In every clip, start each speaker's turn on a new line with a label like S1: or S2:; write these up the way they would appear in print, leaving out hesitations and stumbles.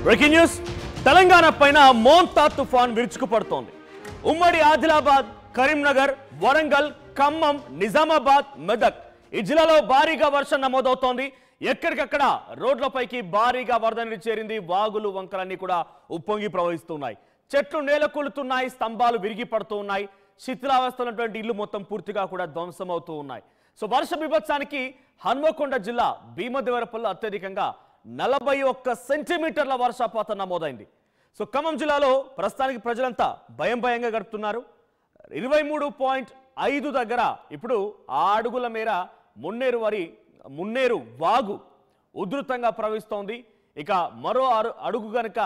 S1: Breaking news Telangana పైన మోంతా తుఫాన్ విరుచుకుపడుతోంది. ఉమ్మడి ఆదిలాబాద్, కరీంనగర్, వరంగల్, ఖమ్మం, నిజామాబాద్, మెదక్ ఈ జిల్లాలో భారీగా వర్షం నమోదవుతోంది. ఎక్కడికక్కడ రోడ్లపైకి భారీగా వరద నీరు చేరింది. వాగులు వంకలన్నీ కూడా ఉప్పొంగి ప్రవహిస్తున్నాయి. చెట్లు నేలకూలుతున్నాయి, స్తంభాలు విరిగి పడుతూ ఉన్నాయి. శిథిలావస్థలో ఉన్నటువంటి ఇల్లు మొత్తం పూర్తిగా కూడా ధ్వంసం అవుతూ ఉన్నాయి. సో వర్ష బీభత్సానికి హన్మకొండ జిల్లా భీమదేవరపల్లిలో అత్యధికంగా 41 సెంటీమీటర్ల వర్షపాతం నమోదైంది. సో ఖమ్మం జిల్లాలో ప్రస్తుతానికి ప్రజలంతా భయంగా గడుపుతున్నారు. 23.5 దగ్గర ఇప్పుడు 6 అడుగుల మేర మున్నేరు వాగు ఉధృతంగా ప్రవహిస్తోంది. ఇక మరో అడుగు గనక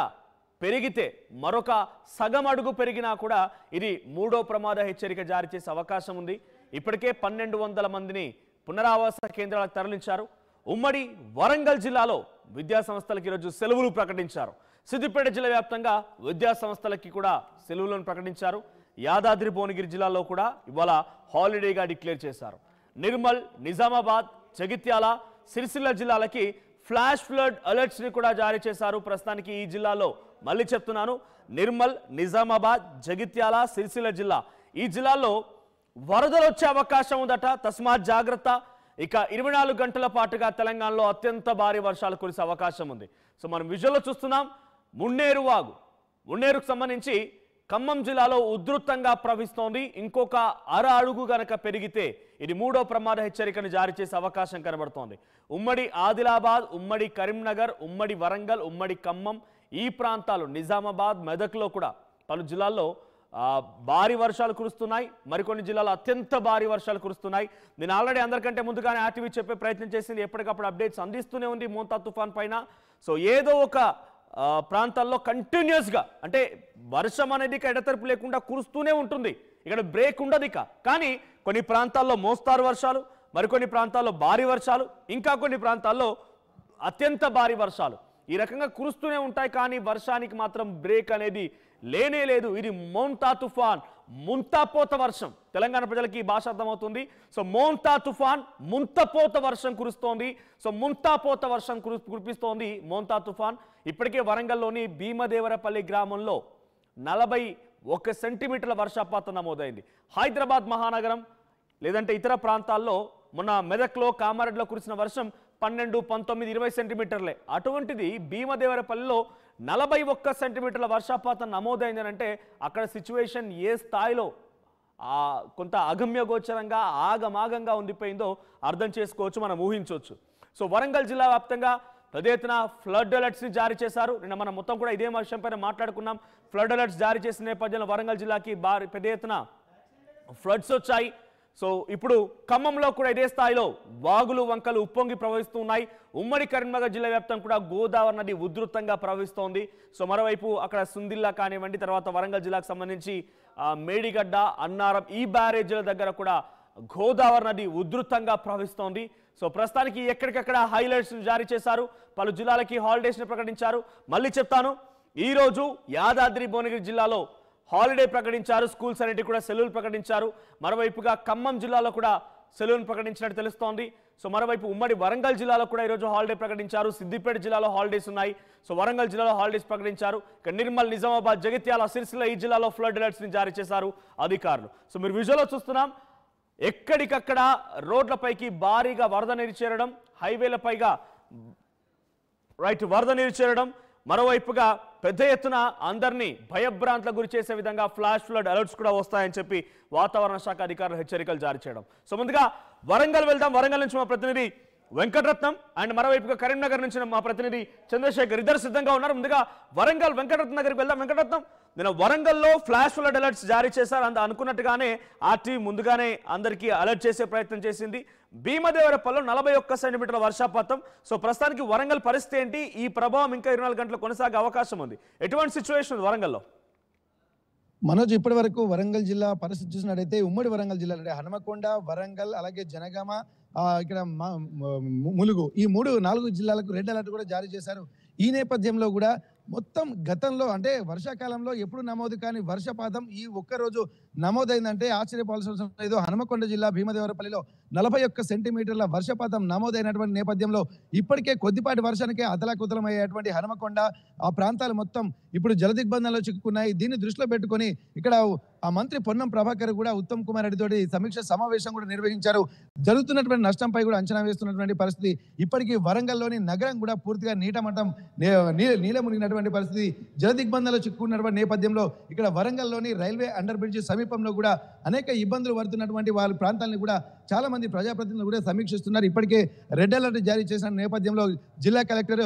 S1: పెరిగితే, మరొక సగం అడుగు పెరిగినా కూడా ఇది 3వ ప్రమాద హెచ్చరిక జారీ చేసే అవకాశం ఉంది. ఇప్పటికే 1200 మందిని పునరావాస కేంద్రాలకు తరలించారు. ఉమ్మడి వరంగల్ జిల్లాలో విద్యా సంస్థలకు ఈరోజు సెలవులు ప్రకటించారు. సిద్దిపేట జిల్లా వ్యాప్తంగా విద్యా సంస్థలకి కూడా సెలవులను ప్రకటించారు. యాదాద్రి భువనగిరి జిల్లాలో కూడా ఇవాళ హాలిడేగా డిక్లేర్ చేశారు. నిర్మల్, నిజామాబాద్, జగిత్యాల, సిరిసిల్ల జిల్లాలకి ఫ్లాష్ ఫ్లడ్ అలర్ట్స్ ని కూడా జారీ చేశారు. ప్రస్తుతానికి ఈ జిల్లాలో మళ్ళీ చెప్తున్నాను, నిర్మల్, నిజామాబాద్, జగిత్యాల, సిరిసిల్ల జిల్లా ఈ జిల్లాల్లో వరదలు వచ్చే అవకాశం ఉందట. తస్మాత్ జాగ్రత్త. ఇక 24 గంటల పాటుగా తెలంగాణలో అత్యంత భారీ వర్షాలు కురిసే అవకాశం ఉంది. సో మనం విజువల్లో చూస్తున్నాం మున్నేరు వాగు. మున్నేరుకు సంబంధించి ఖమ్మం జిల్లాలో ఉధృతంగా ప్రవహిస్తోంది. ఇంకొక అడుగు గనక పెరిగితే ఇది 3వ ప్రమాద హెచ్చరికను జారీ చేసే అవకాశం కనబడుతోంది. ఉమ్మడి ఆదిలాబాద్, ఉమ్మడి కరీంనగర్, ఉమ్మడి వరంగల్, ఉమ్మడి ఖమ్మం ఈ ప్రాంతాలు, నిజామాబాద్, మెదక్లో కూడా పలు జిల్లాల్లో భారీ వర్షాలు కురుస్తున్నాయి. మరికొన్ని జిల్లాలో అత్యంత భారీ వర్షాలు కురుస్తున్నాయి. నేను ఆల్రెడీ అందరికంటే ముందుగానే ఆర్టీవీ చెప్పే ప్రయత్నం చేసింది. ఎప్పటికప్పుడు అప్డేట్స్ అందిస్తూనే ఉంది మోంతా తుఫాన్ పైన. సో ఏదో ఒక ప్రాంతాల్లో కంటిన్యూస్గా, అంటే వర్షం అనేది ఎడతెరపు లేకుండా కురుస్తూనే ఉంటుంది. ఇక్కడ బ్రేక్ ఉండదు. కానీ కొన్ని ప్రాంతాల్లో మోస్తారు వర్షాలు, మరికొన్ని ప్రాంతాల్లో భారీ వర్షాలు, ఇంకా కొన్ని ప్రాంతాల్లో అత్యంత భారీ వర్షాలు ఈ రకంగా కురుస్తూనే ఉంటాయి. కానీ వర్షానికి మాత్రం బ్రేక్ అనేది లేనే లేదు. ఇది మోంతా తుఫాన్, ముంతపోత వర్షం. తెలంగాణ ప్రజలకి ఈ భాష అర్థమవుతుంది. సో మోంతా తుఫాన్, ముంతపోత వర్షం కురుస్తోంది. సో ముంతపోత వర్షం కురిపిస్తోంది మోంతా తుఫాన్. ఇప్పటికే వరంగల్లోని భీమదేవరపల్లి గ్రామంలో 41 సెంటీమీటర్ల వర్షపాతం నమోదైంది. హైదరాబాద్ మహానగరం లేదంటే ఇతర ప్రాంతాల్లో మొన్న మెదక్లో, కామారెడ్డిలో కురిసిన వర్షం 12, 19, 20 సెంటీమీటర్లే. అటువంటిది భీమదేవరపల్లిలో 41 సెంటీమీటర్ల వర్షపాతం నమోదైందని అంటే అక్కడ సిచ్యువేషన్ ఏ స్థాయిలో కొంత అగమ్యగోచరంగా ఆగమాగంగా ఉండిపోయిందో అర్థం చేసుకోవచ్చు, మనం ఊహించవచ్చు. సో వరంగల్ జిల్లా వ్యాప్తంగా పెద్ద ఎత్తున ఫ్లడ్ అలర్ట్స్ని జారీ చేశారు. నిన్న మనం మొత్తం కూడా ఇదే విషయం పైన మాట్లాడుకున్నాం. ఫ్లడ్ అలర్ట్స్ జారీ చేసిన నేపథ్యంలో వరంగల్ జిల్లాకి పెద్ద ఎత్తున ఫ్లడ్స్ వచ్చాయి. సో ఇప్పుడు ఖమ్మంలో కూడా ఇదే స్థాయిలో వాగులు వంకలు ఉప్పొంగి ప్రవహిస్తూ ఉన్నాయి. ఉమ్మడి కరీంనగర్ జిల్లా వ్యాప్తం కూడా గోదావరి నది ఉధృతంగా ప్రవహిస్తోంది. సో మరోవైపు అక్కడ సుందిల్లా కానివ్వండి, తర్వాత వరంగల్ జిల్లాకు సంబంధించి మేడిగడ్డ, అన్నారం ఈ బ్యారేజీల దగ్గర కూడా గోదావరి నది ఉధృతంగా ప్రవహిస్తోంది. సో ప్రస్తుతానికి ఎక్కడికక్కడ హైలైట్స్ జారీ చేశారు. పలు జిల్లాలకి హాలిడేస్ని ప్రకటించారు. మళ్ళీ చెప్తాను, ఈరోజు యాదాద్రి భువనగిరి జిల్లాలో హాలిడే ప్రకటించారు. స్కూల్స్ అన్నిటి కూడా సెలవులు ప్రకటించారు. మరోవైపుగా ఖమ్మం జిల్లాలో కూడా సెలవును ప్రకటించినట్టు తెలుస్తోంది. సో మరోవైపు ఉమ్మడి వరంగల్ జిల్లాలో కూడా ఈరోజు హాలిడే ప్రకటించారు. సిద్దిపేట జిల్లాలో హాలిడేస్ ఉన్నాయి. సో వరంగల్ జిల్లాలో హాలిడేస్ ప్రకటించారు. ఇక నిర్మల్, నిజామాబాద్, జగిత్యాల, సిరిసిల్ల ఈ జిల్లాలో ఫ్లడ్ అలర్ట్స్ని జారీ చేశారు అధికారులు. సో మీరు విజువల్లో చూస్తున్నాం, ఎక్కడికక్కడ రోడ్లపైకి భారీగా వరద నీరు చేరడం, హైవేలపైగా వరద నీరు చేరడం, మరోవైపుగా పెద్ద ఎత్తున అందరినీ భయభ్రాంతులకు గురి చేసే విధంగా ఫ్లాష్ ఫ్లడ్ అలర్ట్స్ కూడా వస్తాయని చెప్పి వాతావరణ శాఖ అధికారులు హెచ్చరికలు జారీ చేయడం. సో ముందుగా వరంగల్ వెళ్దాం. వరంగల్ నుంచి మా ప్రతినిధి వెంకటరత్నం అండ్ మరోవైపుగా కరీంనగర్ నుంచి మా ప్రతినిధి చంద్రశేఖర్ ఇద్దరు సిద్ధంగా ఉన్నారు. ముందుగా వరంగల్ వెంకటరత్నం దగ్గరికి వెళ్దాం. వెంకటరత్నం, నేను వరంగల్లో ఫ్లాష్ ఫ్లడ్ అలర్ట్స్ జారీ చేశారు. అనుకున్నట్టుగానే ఆర్టీవీ ముందుగానే అందరికీ అలర్ట్ చేసే ప్రయత్నం చేసింది. భీమదేవరపల్లిలో 41 సెంటీమీటర్ల వర్షపాతం. సో ప్రస్తుతానికి వరంగల్ పరిస్థితి ఏంటి? ఈ ప్రభావం ఇంకా 24 గంటలు కొనసాగే అవకాశం ఉంది. ఎటువంటి సిచ్యువేషన్ ఉంది వరంగల్లో?
S2: మనోజ్, ఇప్పటి వరకు వరంగల్ జిల్లా పరిస్థితి చూసినట్టయితే ఉమ్మడి వరంగల్ జిల్లా అంటే హనుమకొండ, వరంగల్, అలాగే జనగామ, ఇక్కడ ములుగు ఈ 4 జిల్లాలకు రెడ్ అలర్ట్ కూడా జారీ చేశారు. ఈ నేపథ్యంలో కూడా మొత్తం గతంలో అంటే వర్షాకాలంలో ఎప్పుడు నమోదు కాని వర్షపాతం ఈ ఒక్కరోజు నమోదైందంటే ఆశ్చర్యపోవాల్సిన అవసరం లేదు. హనుమకొండ జిల్లా భీమదేవరపల్లిలో 41 సెంటీమీటర్ల వర్షపాతం నమోదైనటువంటి నేపథ్యంలో ఇప్పటికే కొద్దిపాటి వర్షానికే అతలాకుతలమయ్యేటువంటి హనుమకొండ ఆ ప్రాంతాలు మొత్తం ఇప్పుడు జలదిగ్బంధంలో చిక్కుకున్నాయి. దీన్ని దృష్టిలో పెట్టుకొని ఇక్కడ ఆ మంత్రి పొన్నం ప్రభాకర్ కూడా ఉత్తమ్ కుమార్ రెడ్డి తోటి సమీక్ష సమావేశం కూడా నిర్వహించారు. జరుగుతున్నటువంటి నష్టంపై కూడా అంచనా వేస్తున్నటువంటి పరిస్థితి. ఇప్పటికీ వరంగల్లోని నగరం కూడా పూర్తిగా నీటమట్టం నీల మునిగినటువంటి పరిస్థితి. జలదిగ్బంధంలో చిక్కుకున్నటువంటి నేపథ్యంలో ఇక్కడ వరంగల్లోని రైల్వే అండర్ బ్రిడ్జ్ సమీపంలో కూడా అనేక ఇబ్బందులు పడుతున్నటువంటి వాళ్ళ ప్రాంతాలను కూడా చాలా మంది ప్రజాప్రతినిధులు కూడా సమీక్షిస్తున్నారు. ఇప్పటికే రెడ్ అలర్ట్ జారీ చేసిన నేపథ్యంలో జిల్లా కలెక్టర్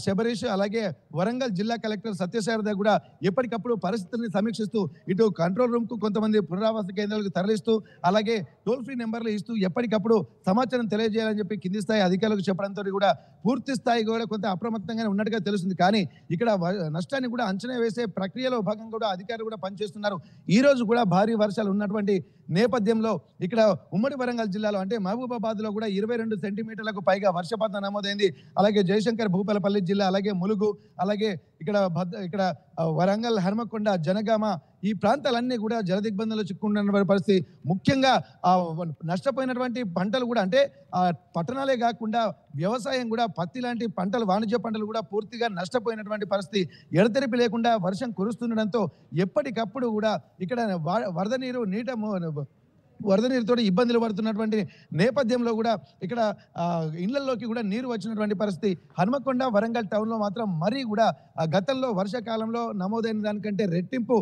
S2: శబరీష్ అలాగే వరంగల్ జిల్లా కలెక్టర్ సత్యశారద కూడా ఎప్పటికప్పుడు పరిస్థితుల్ని సమీక్షిస్తూ ఇటు కంట్రోల్ రూమ్ కు కొంతమంది పునరావాస కేంద్రాలకు తరలిస్తూ అలాగే టోల్ ఫ్రీ నెంబర్లు ఇస్తూ ఎప్పటికప్పుడు సమాచారం తెలియజేయాలని చెప్పి కింది స్థాయి అధికారులకు చెప్పడంతో కూడా పూర్తి స్థాయి కూడా కొంత అప్రమత్తంగానే ఉన్నట్టుగా తెలుస్తుంది. కానీ ఇక్కడ నష్టాన్ని కూడా అంచనా వేసే ప్రక్రియలో భాగంగా కూడా అధికారులు కూడా పనిచేస్తున్నారు. ఈ రోజు కూడా భారీ వర్షాలు ఉన్నటువంటి నేపథ్యంలో ఇక్కడ ఉమ్మడి వరంగల్ జిల్లాలో అంటే మహబూబాబాద్ లో కూడా 22 సెంటీమీటర్లకు పైగా వర్షపాతం నమోదైంది. అలాగే జయశంకర్ భూపాలపల్లి జిల్లా అలాగే ములుగు అలాగే ఇక్కడ వరంగల్ హనుమకొండ జనగామ ఈ ప్రాంతాలన్నీ కూడా జలదిగ్బంధంలో చిక్కుకున్న పరిస్థితి. ముఖ్యంగా నష్టపోయినటువంటి పంటలు కూడా అంటే పట్టణాలే కాకుండా వ్యవసాయం కూడా పత్తి లాంటి పంటలు వాణిజ్య పంటలు కూడా పూర్తిగా నష్టపోయినటువంటి పరిస్థితి. ఎడతెరిపి లేకుండా వర్షం కురుస్తుండడంతో ఎప్పటికప్పుడు కూడా ఇక్కడ వరద నీరుతో ఇబ్బందులు పడుతున్నటువంటి నేపథ్యంలో కూడా ఇక్కడ ఇళ్లలోకి కూడా నీరు వచ్చినటువంటి పరిస్థితి. హనుమకొండ వరంగల్ టౌన్ లో మాత్రం మరీ కూడా గతంలో వర్షాకాలంలో నమోదైన దానికంటే రెట్టింపు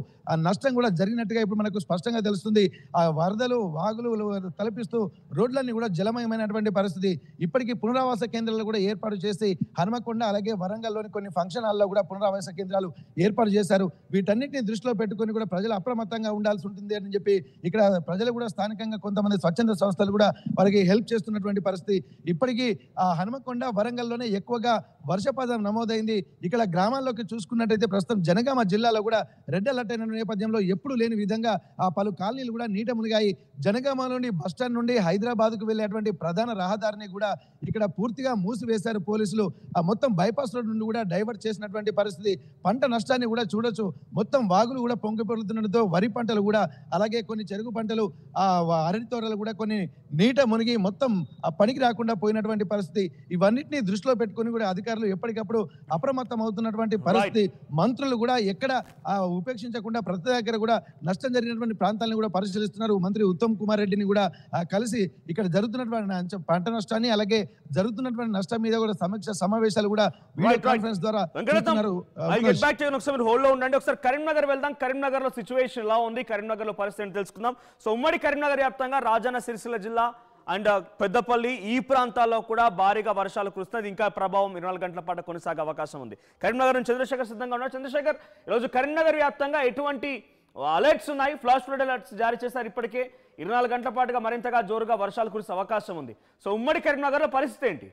S2: నష్టం కూడా జరిగినట్టుగా ఇప్పుడు మనకు స్పష్టంగా తెలుస్తుంది. ఆ వరదలు వాగులు తలపిస్తూ రోడ్లన్నీ కూడా జలమయమైనటువంటి పరిస్థితి. ఇప్పటికీ పునరావాస కేంద్రాలు కూడా ఏర్పాటు చేసి హనుమకొండ అలాగే వరంగల్లోని కొన్ని ఫంక్షన్ హాల్లో కూడా పునరావాస కేంద్రాలు ఏర్పాటు చేశారు. వీటన్నిటిని దృష్టిలో పెట్టుకొని కూడా ప్రజలు అప్రమత్తంగా ఉండాల్సి ఉంటుంది అని చెప్పి ఇక్కడ ప్రజలు కూడా స్థానికంగా కొంతమంది స్వచ్ఛంద సంస్థలు కూడా వారికి హెల్ప్ చేస్తున్నటువంటి పరిస్థితి. ఇప్పటికీ హనుమకొండ వరంగల్లోనే ఎక్కువగా వర్షపాతం నమోదైంది. ఇక్కడ గ్రామాల్లోకి చూసుకున్నట్టయితే ప్రస్తుతం జనగామ జిల్లాలో కూడా రెడ్ అలర్ట్ అయిన నేపథ్యంలో ఎప్పుడు లేని విధంగా పలు కాలనీలు కూడా నీట మునిగాయి. జనగామలోని బస్టాండ్ నుండి హైదరాబాద్ కు వెళ్ళేటువంటి ప్రధాన రహదారిని కూడా ఇక్కడ పూర్తిగా మూసివేశారు పోలీసులు. మొత్తం బైపాస్ రోడ్ నుండి కూడా డైవర్ట్ చేసినటువంటి పరిస్థితి. పంట నష్టాన్ని కూడా చూడొచ్చు. మొత్తం వాగులు కూడా పొంగిపొరుతుండడంతో వరి పంటలు కూడా అలాగే కొన్ని చెరుకు పంటలు అరటి తోటలు కూడా కొన్ని నీట మునిగి మొత్తం పనికి రాకుండా పోయినటువంటి పరిస్థితి. ఇవన్నిటిని దృష్టిలో పెట్టుకుని కూడా అధికారులు ఎప్పటికప్పుడు అప్రమత్తం అవుతున్నటువంటి పరిస్థితి. మంత్రులు కూడా ఎక్కడ ఉపేక్షించకుండా ప్రతి దగ్గర కూడా నష్టం జరిగినటువంటి ప్రాంతాలను కూడా పరిశీలిస్తున్నారు. మంత్రి ఉత్తమ్ కుమార్ రెడ్డిని కూడా కలిసి ఇక్కడ జరుగుతున్నటువంటి పంట నష్టాన్ని అలాగే జరుగుతున్నటువంటి నష్టం మీద కూడా సమీక్ష సమావేశాలు కూడా వీడియో కాన్ఫరెన్స్ ద్వారా
S1: ఒకసారి కరీంనగర్ వెళ్దాం. కరీంనగర్ లో సిచ్యువేషన్ ఎలా ఉంది, కరీంనగర్ లో పరిస్థితి తెలుసుకుందాం. సో ఉమ్మడి కరీంనగర్ వ్యాప్తంగా రాజన్న సిరిసిల్ల జిల్లా అండ్ పెద్దపల్లి ఈ ప్రాంతాల్లో కూడా భారీగా వర్షాలు కురుస్తుంది. ఇంకా ప్రభావం 24 గంటల పాటు కొనసాగే అవకాశం ఉంది. కరీంనగర్ నుంచి చంద్రశేఖర్ సిద్ధంగా ఉన్నారు. చంద్రశేఖర్, ఈరోజు కరీంనగర్ వ్యాప్తంగా ఎటువంటి అలర్ట్స్ ఉన్నాయి? ఫ్లాష్ ఫ్లడ్ అలర్ట్స్ జారీ చేశారు. ఇప్పటికే 24 గంటల పాటుగా మరింతగా జోరుగా వర్షాలు కురిసే అవకాశం ఉంది. సో ఉమ్మడి కరీంనగర్ లో పరిస్థితి ఏంటి?